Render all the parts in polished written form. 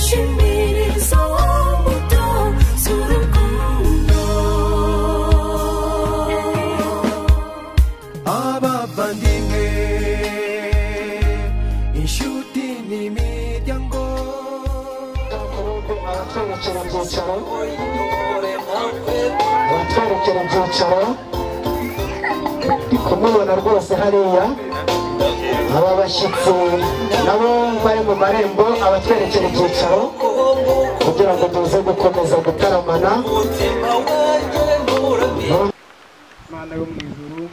shimiriza umuto z'urukundo abavandimwe inshuti n'imiryango abatwerekera ibyicaro kumubona rwose hariya aba bashyitsi nabo bari mu marembo abatwerekera ibyicaro kugira ngo tuze gukomeza gutaramana. Mana yo mu ijuru,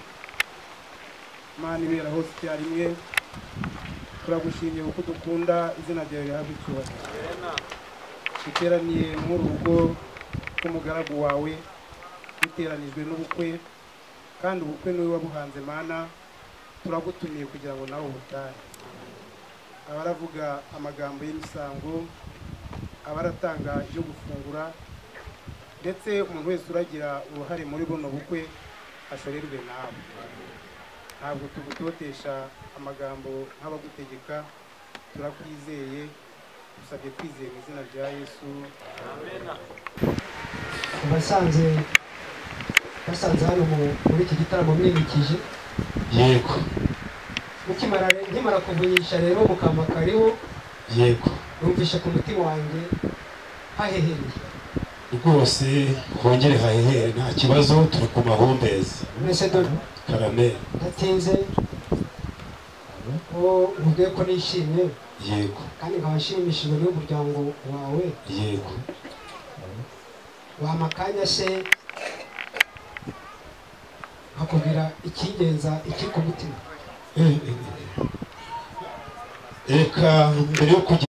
Mana ibera hose icyarimwe, turagushimiye kuko dukunda izina ryawe rihabwa icyubahiro. Iteraniye mu rugo rw'umugaragu wawe biteranijwe n'ubukwe, kandi ubukwe niwe wabuhanze Mana, turagutumiye kugira ngo nawe ubutare. Abaravuga amagambo y'imisango, abaratanga ibyo gufungura, ndetse umuntu wese uragira uruhare muri buno bukwe ashorerwe nawe. Ntabwo tugutotesha amagambo nk'abagutegeka, turakwizeye, dusabye kwizeye mu izina rya Yesu, amen. basanze hano muri iki gitaramo mwimikije yego, nkimara kuvunyisha rero mukama kariho yego, numvisha ku mutima wanjye hahehereye rwose. hongere hahehere nta kibazo, turi ku mahumbezi. mwese dore Karameli ndatinze uvuge ko nishimye, yego, kandi nkaba nshimishijwe n'umuryango wawe, yego. wamakanya se nkakubwira ikingenza iki ku mutima. Reka mbere yo